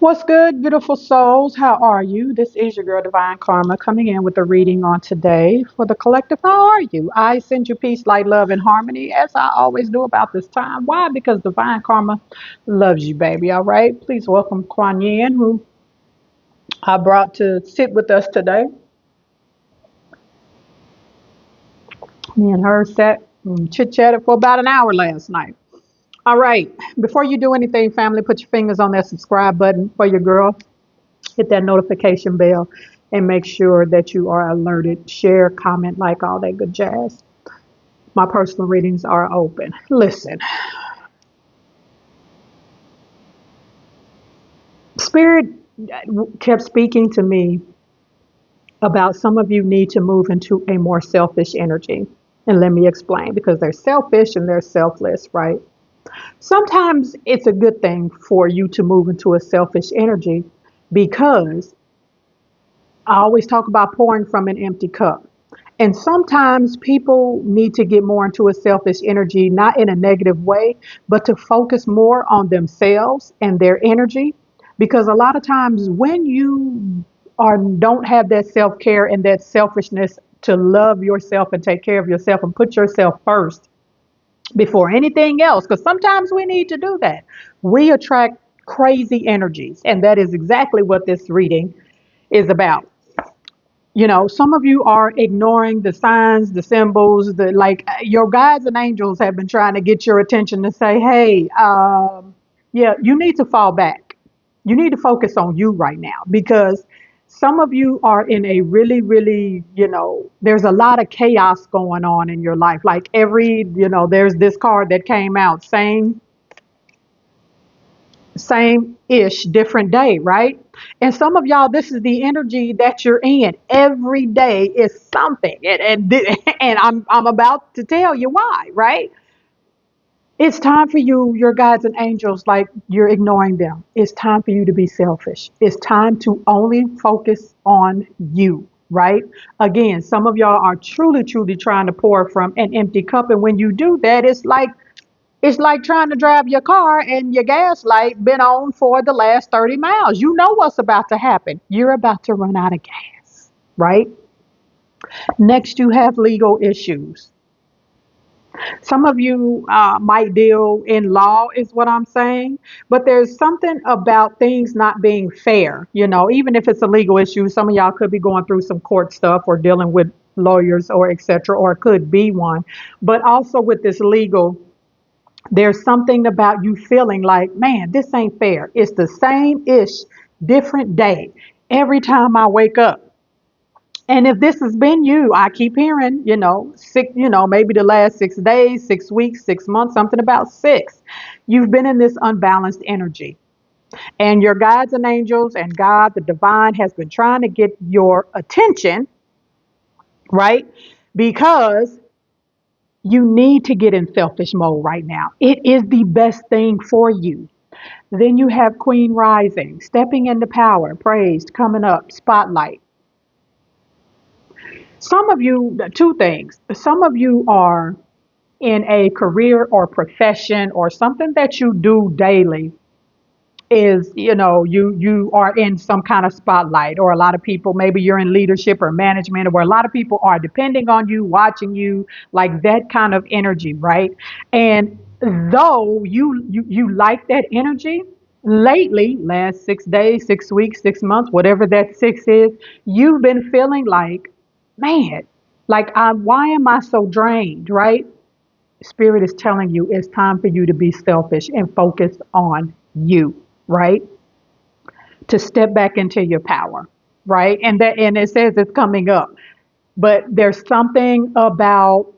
What's good, beautiful souls? How are you? This is your girl, Divine Karma, coming in with a reading on today for the collective. How are you? I send you peace, light, love, and harmony, as I always do about this time. Why? Because Divine Karma loves you, baby. All right? Please welcome Kuan Yin, who I brought to sit with us today. Me and her sat and chit chatted for about an hour last night. All right. Before you do anything, family, put your fingers on that subscribe button for your girl. Hit that notification bell and make sure that you are alerted. Share, comment, like all that good jazz. My personal readings are open. Listen, Spirit kept speaking to me about some of you need to move into a more selfish energy. And let me explain, because they're selfish and they're selfless, right? Sometimes it's a good thing for you to move into a selfish energy because I always talk about pouring from an empty cup. And sometimes people need to get more into a selfish energy, not in a negative way, but to focus more on themselves and their energy. Because a lot of times when you don't have that self-care and that selfishness to love yourself and take care of yourself and put yourself first before anything else, because sometimes we need to do that, we attract crazy energies. And that is exactly what this reading is about. Some of you are ignoring the signs, the symbols, your guides and angels have been trying to get your attention to say, hey, yeah, you need to fall back. You need to focus on you right now, because some of you are in a really, really, there's a lot of chaos going on in your life. Like there's this card that came out saying, same ish, different day, right? And some of y'all, this is the energy that you're in. Every day is something, and I'm about to tell you why, right? It's time for you, your guides and angels, like you're ignoring them. It's time for you to be selfish. It's time to only focus on you, right? Again, some of y'all are truly, truly trying to pour from an empty cup, and when you do that, it's like trying to drive your car and your gas light been on for the last 30 miles. You know what's about to happen. You're about to run out of gas, right? Next, you have legal issues. Some of you might deal in law, is what I'm saying. But there's something about things not being fair. Even if it's a legal issue, some of y'all could be going through some court stuff or dealing with lawyers or etc. Or it could be one. But also with this legal, there's something about you feeling like, man, this ain't fair. It's the same ish, different day every time I wake up. And if this has been you, I keep hearing, maybe the last 6 days, 6 weeks, 6 months, something about six. You've been in this unbalanced energy. And your guides and angels and God, the divine, has been trying to get your attention, right? Because you need to get in selfish mode right now. It is the best thing for you. Then you have Queen Rising, stepping into power, praised, coming up, spotlight. Some of you, two things. Some of you are in a career or profession or something that you do daily is, you are in some kind of spotlight, or a lot of people, maybe you're in leadership or management, where a lot of people are depending on you, watching you, like that kind of energy, right? And though you like that energy, lately, last 6 days, 6 weeks, 6 months, whatever that six is, you've been feeling like, man, like why am I so drained, right? Spirit is telling you it's time for you to be selfish and focus on you, right? To step back into your power, right? And it says it's coming up. But there's something about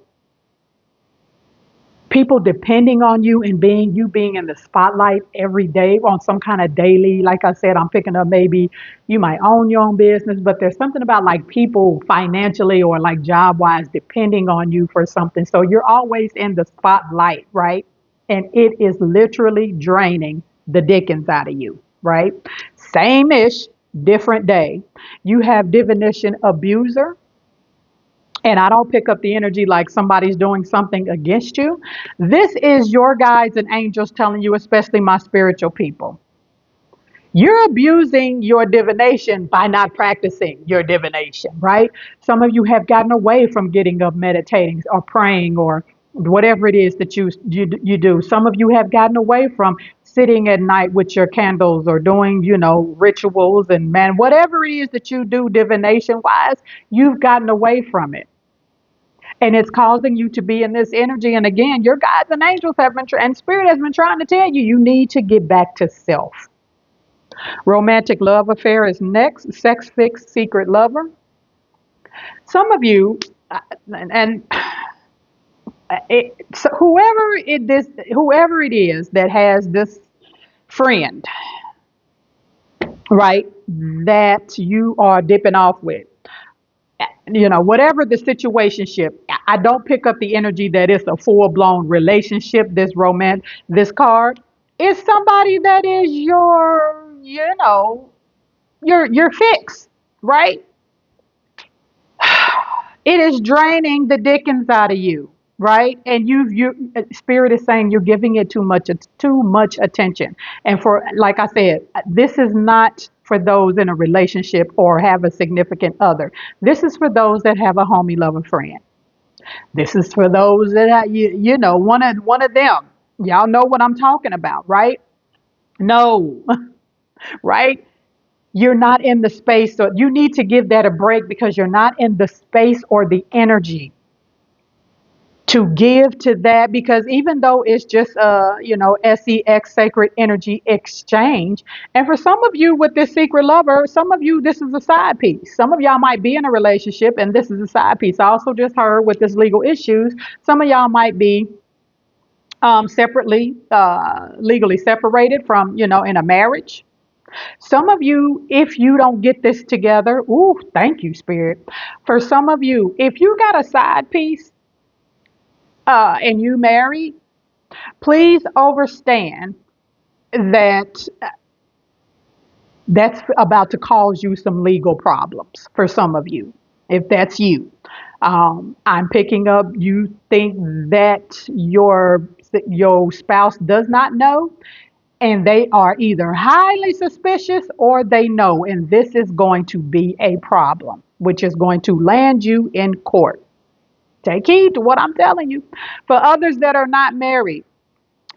people depending on you and being in the spotlight every day on some kind of daily, like I said, I'm picking up, maybe you might own your own business, but there's something about like people financially or like job wise depending on you for something. So you're always in the spotlight, right? And it is literally draining the dickens out of you, right? Same ish, different day. You have divination abuser, and I don't pick up the energy like somebody's doing something against you. This is your guides and angels telling you, especially my spiritual people. You're abusing your divination by not practicing your divination, right? Some of you have gotten away from getting up, meditating, or praying, or whatever it is that you do. Some of you have gotten away from sitting at night with your candles or doing, rituals and man, whatever it is that you do divination wise, you've gotten away from it. And it's causing you to be in this energy. And again, your guides and angels have been, and spirit has been trying to tell you, you need to get back to self. Romantic love affair is next. Sex fix, secret lover. Some of you, and so whoever it is that has this friend, right, that you are dipping off with, whatever the situationship, I don't pick up the energy that it's a full blown relationship. This card is somebody that is your fix, right? It is draining the dickens out of you, right? And spirit is saying you're giving it too much attention. And for, like I said, this is not for those in a relationship or have a significant other. This is for those that have a homie, lover, friend. This is for those that one of them. Y'all know what I'm talking about, right? No, right? You're not in the space, so you need to give that a break because you're not in the space or the energy to give to that, because even though it's just sex, sacred energy exchange, and for some of you with this secret lover, some of you, this is a side piece. Some of y'all might be in a relationship and this is a side piece. I also just heard with this legal issues, some of y'all might be separately, legally separated from, in a marriage. Some of you, if you don't get this together, ooh, thank you, Spirit. For some of you, if you got a side piece and you married, please understand that that's about to cause you some legal problems for some of you, if that's you. I'm picking up, you think that your spouse does not know, and they are either highly suspicious or they know, and this is going to be a problem, which is going to land you in court. Take heed to what I'm telling you. For others that are not married,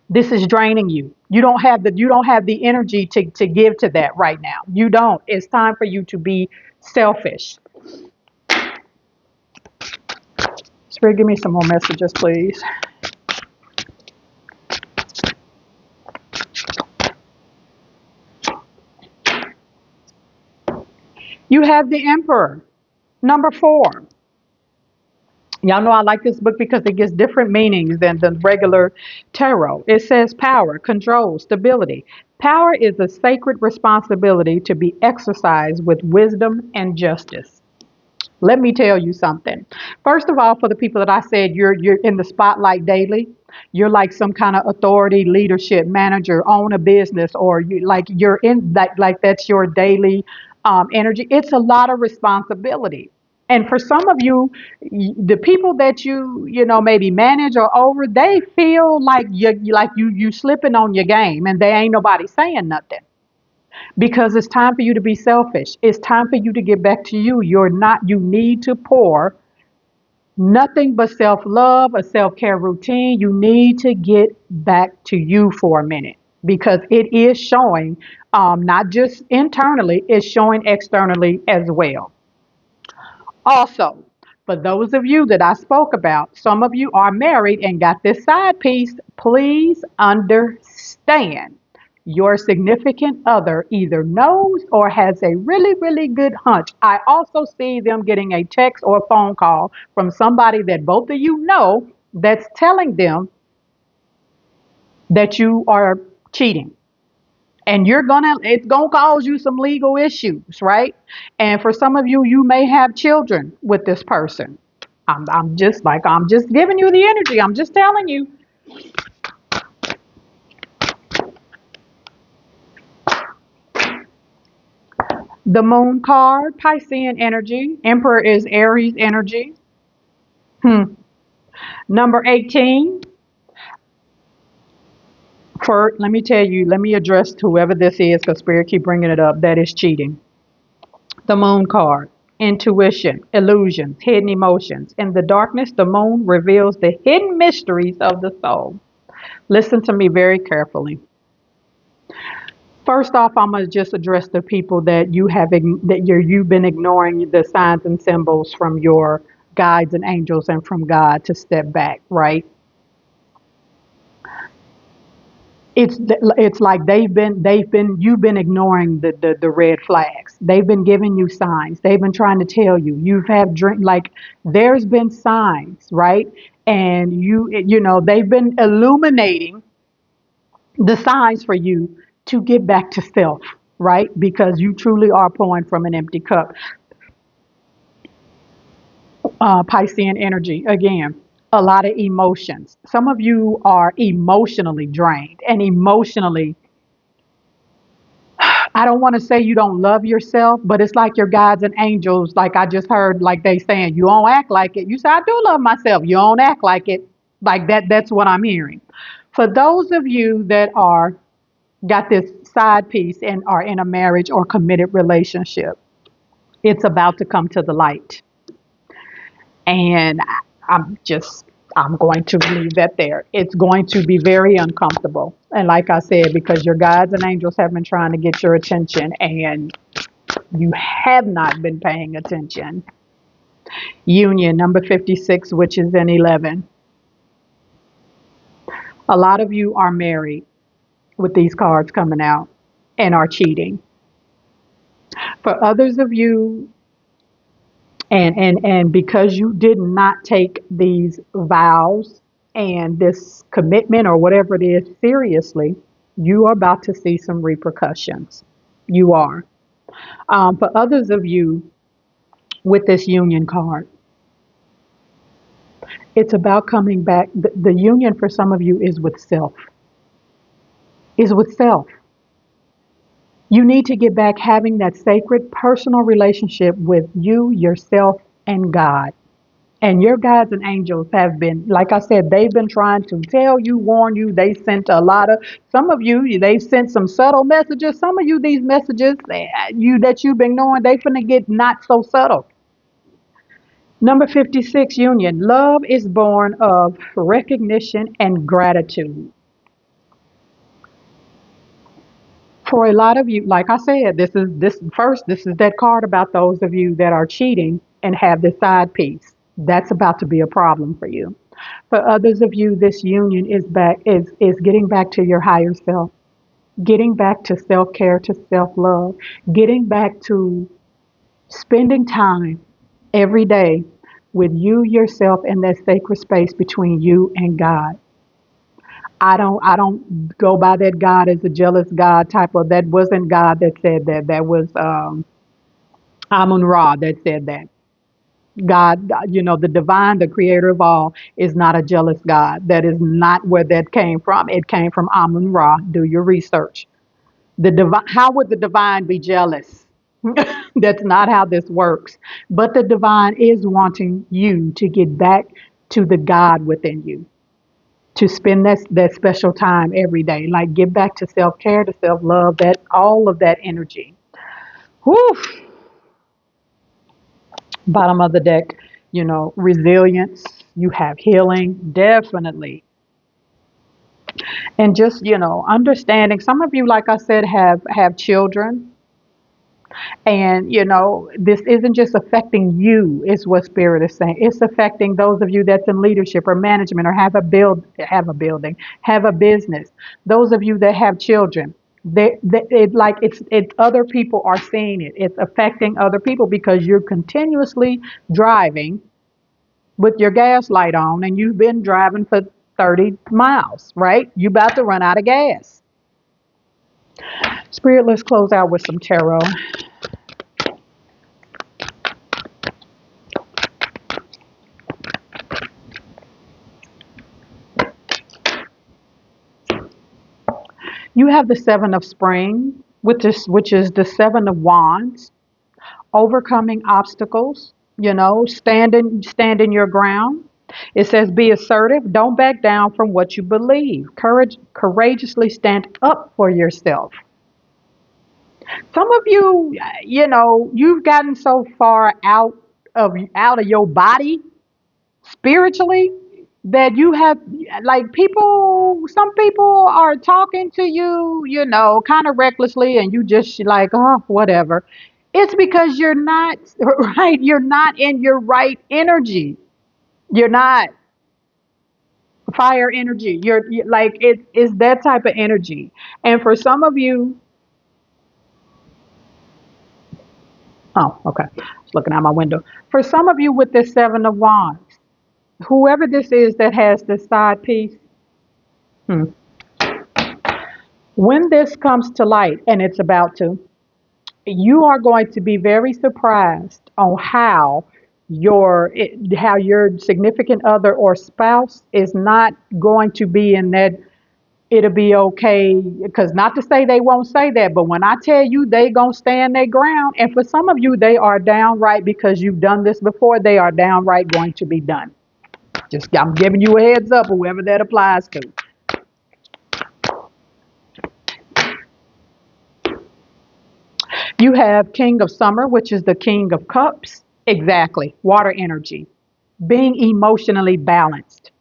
this is draining you. You don't have the energy to give to that right now. You don't. It's time for you to be selfish. Spirit, give me some more messages, please. You have the Emperor, number 4. Y'all know I like this book because it gives different meanings than the regular tarot. It says power, control, stability. Power is a sacred responsibility to be exercised with wisdom and justice. Let me tell you something. First of all, for the people that I said you're in the spotlight daily, you're like some kind of authority, leadership, manager, own a business, or you're in that, like that's your daily energy. It's a lot of responsibility. And for some of you, the people that maybe manage or over, they feel like you slipping on your game, and they ain't nobody saying nothing. Because it's time for you to be selfish. It's time for you to get back to you. You need to pour nothing but self-love, a self-care routine. You need to get back to you for a minute because it is showing, not just internally, it's showing externally as well. Also, for those of you that I spoke about, some of you are married and got this side piece. Please understand your significant other either knows or has a really, really good hunch. I also see them getting a text or a phone call from somebody that both of you know that's telling them that you are cheating. And it's gonna cause you some legal issues, right? And for some of you, you may have children with this person. I'm just giving you the energy. I'm just telling you. The moon card, Piscean energy. Emperor is Aries energy. Number 18. For let me tell you, let me address whoever this is, because Spirit keep bringing it up. That is cheating. The moon card, intuition, illusions, hidden emotions. In the darkness, the moon reveals the hidden mysteries of the soul. Listen to me very carefully. First off, I'm gonna just address the people that you've been ignoring the signs and symbols from your guides and angels and from God to step back, right? It's like you've been ignoring the red flags. They've been giving you signs. They've been trying to tell you. You've have drink like there's been signs, right? And they've been illuminating the signs for you to get back to self, right? Because you truly are pouring from an empty cup. Piscean energy again. A lot of emotions. Some of you are emotionally drained and emotionally, I don't want to say you don't love yourself, but it's like your guides and angels, like I just heard, like they saying, you don't act like it. You say, I do love myself. You don't act like it. Like that's what I'm hearing. For those of you that are got this side piece and are in a marriage or committed relationship, it's about to come to the light. And I'm just, I'm going to leave that there. It's going to be very uncomfortable. And like I said, because your guides and angels have been trying to get your attention and you have not been paying attention. Union, number 56, which is in 11. A lot of you are married with these cards coming out and are cheating. For others of you, and because you did not take these vows and this commitment or whatever it is seriously, you are about to see some repercussions. You are. For others of you with this union card, it's about coming back. The union for some of you is with self. Is with self. You need to get back having that sacred personal relationship with you, yourself, and God. And your guides and angels have been, like I said, they've been trying to tell you, warn you. They sent a lot of, some of you, they've sent some subtle messages. Some of you, these messages that you've been knowing, they finna get not so subtle. Number 56, union. Love is born of recognition and gratitude. For a lot of you, like I said, this is that card about those of you that are cheating and have this side piece. That's about to be a problem for you. For others of you, this union is getting back to your higher self, getting back to self-care, to self-love, getting back to spending time every day with you, yourself, and that sacred space between you and God. I don't go by that God as a jealous God type of, that wasn't God that said that. That was Amun Ra that said that. God, the divine, the creator of all, is not a jealous God. That is not where that came from. It came from Amun Ra. Do your research. The divine, how would the divine be jealous? That's not how this works. But the divine is wanting you to get back to the God within you, to spend that special time every day. Like get back to self-care, to self-love, that all of that energy. Whew. Bottom of the deck, resilience, you have healing, definitely. And just, understanding. Some of you, like I said, have children. And, this isn't just affecting you, is what Spirit is saying. It's affecting those of you that's in leadership or management or have a business. Those of you that have children, it's other people are seeing it. It's affecting other people because you're continuously driving with your gas light on and you've been driving for 30 miles, right? You about to run out of gas. Spirit, let's close out with some tarot. You have the Seven of Spring, which is the Seven of Wands, overcoming obstacles, standing your ground. It says, be assertive. Don't back down from what you believe. Courageously stand up for yourself. Some of you, you've gotten so far out of your body spiritually that you have, like, some people are talking to you, kind of recklessly, and you just like, oh, whatever. It's because you're not right. You're not in your right energy. You're not fire energy. You're like, it's that type of energy. And for some of you, oh, okay. Just looking out my window. For some of you with this Seven of Wands, whoever this is that has this side piece, hmm, when this comes to light, and it's about to, you are going to be very surprised on how your significant other or spouse is not going to be in that it'll be okay, because not to say they won't say that, but when I tell you they gonna stand their ground, and for some of you they are downright, because you've done this before, they are downright going to be done. Just, I'm giving you a heads up, whoever that applies to. You have King of Summer, which is the King of Cups. Exactly, water energy. Being emotionally balanced.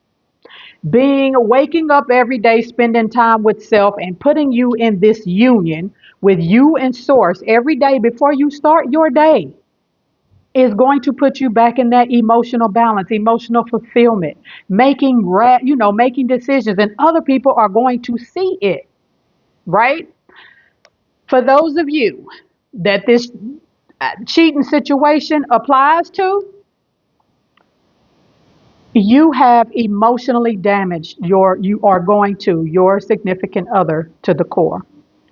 Being waking up every day, spending time with self, and putting you in this union with you and Source every day before you start your day is going to put you back in that emotional balance, emotional fulfillment, making decisions, and other people are going to see it, right? For those of you that this cheating situation applies to, you have emotionally damaged your significant other to the core.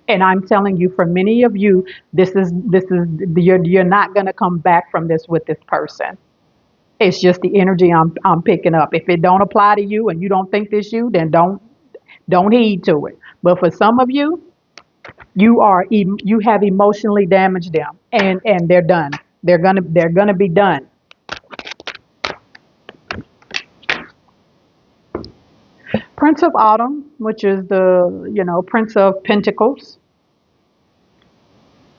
And I'm telling you, for many of you, this is you're not going to come back from this with this person. It's just the energy I'm picking up. If it don't apply to you and you don't think this you, then don't heed to it. But for some of you, you have emotionally damaged them, and they're done. They're gonna be done. Prince of Autumn, which is the Prince of Pentacles.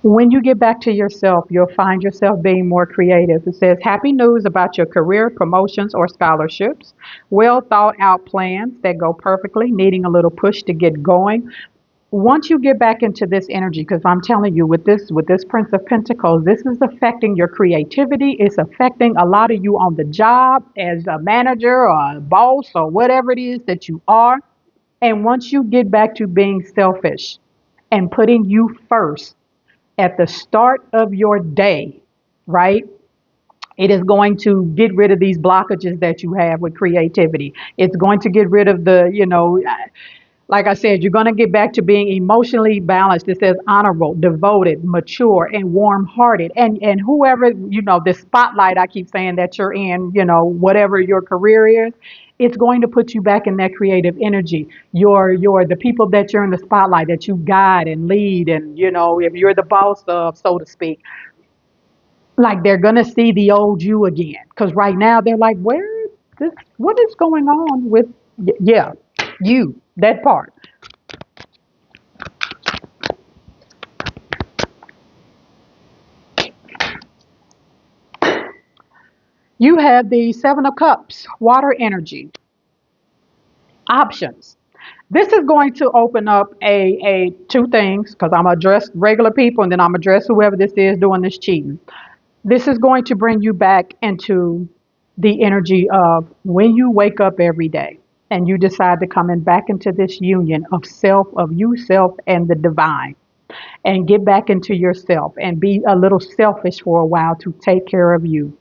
When you get back to yourself, you'll find yourself being more creative. It says, happy news about your career, promotions, or scholarships. Well thought out plans that go perfectly, needing a little push to get going. Once you get back into this energy, because I'm telling you, with this Prince of Pentacles, this is affecting your creativity. It's affecting a lot of you on the job as a manager or a boss or whatever it is that you are. And once you get back to being selfish and putting you first at the start of your day, right? It is going to get rid of these blockages that you have with creativity. It's going to get rid of like I said, you're going to get back to being emotionally balanced. It says honorable, devoted, mature, and warm-hearted. And whoever, this spotlight I keep saying that you're in, whatever your career is, it's going to put you back in that creative energy. You're the people that you're in the spotlight, that you guide and lead, and if you're the boss of, so to speak, like they're gonna see the old you again. Because right now they're like, what is going on with, yeah, you, that part. You have the Seven of Cups, water energy, options. This is going to open up a two things, because I'm gonna address regular people and then I'm gonna address whoever this is doing this cheating. This is going to bring you back into the energy of when you wake up every day and you decide to come in back into this union of self, and the divine, and get back into yourself and be a little selfish for a while to take care of you.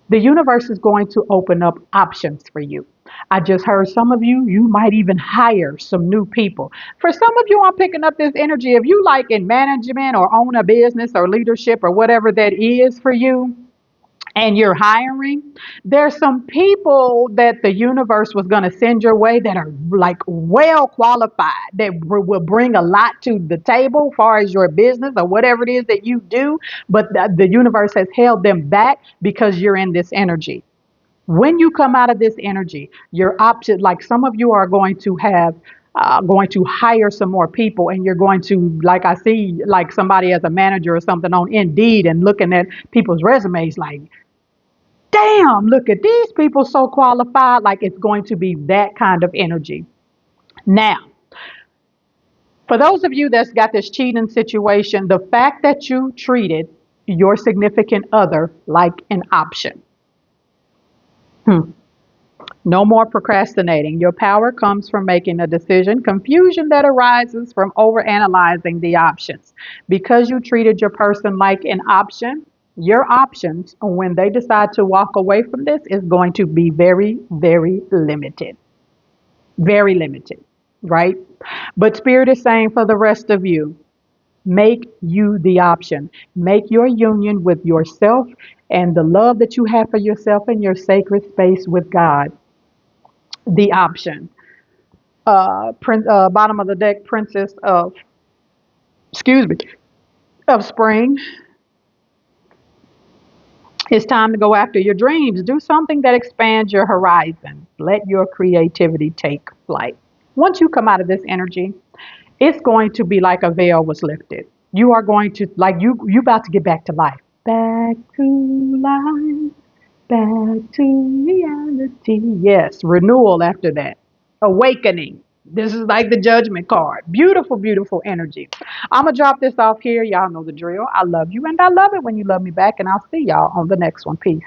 The universe is going to open up options for you. I just heard some of you, you might even hire some new people. For some of you, I'm picking up this energy. If you like in management or own a business or leadership or whatever that is for you, and you're hiring, there's some people that the universe was going to send your way that are like well qualified, that will bring a lot to the table as far as your business or whatever it is that you do. But the universe has held them back because you're in this energy. When you come out of this energy, your option, like some of you are going to have, going to hire some more people, and you're going to, like I see, like somebody as a manager or something on Indeed and looking at people's resumes, like, damn, look at these people so qualified. Like it's going to be that kind of energy. Now, for those of you that's got this cheating situation, the fact that you treated your significant other like an option. Hmm. No more procrastinating. Your power comes from making a decision. Confusion that arises from overanalyzing the options. Because you treated your person like an option, your options, when they decide to walk away from this, is going to be very, very limited. Very limited, right? But Spirit is saying for the rest of you, make you the option. Make your union with yourself and the love that you have for yourself and your sacred space with God the option. Bottom of the deck, Princess of, excuse me, of Spring. It's time to go after your dreams. Do something that expands your horizon. Let your creativity take flight. Once you come out of this energy, it's going to be like a veil was lifted. You are going to, like, you about to get back to life. Back to life. Back to reality. Yes, renewal after that. Awakening. This is like the judgment card. Beautiful, beautiful energy. I'm going to drop this off here. Y'all know the drill. I love you and I love it when you love me back. And I'll see y'all on the next one. Peace.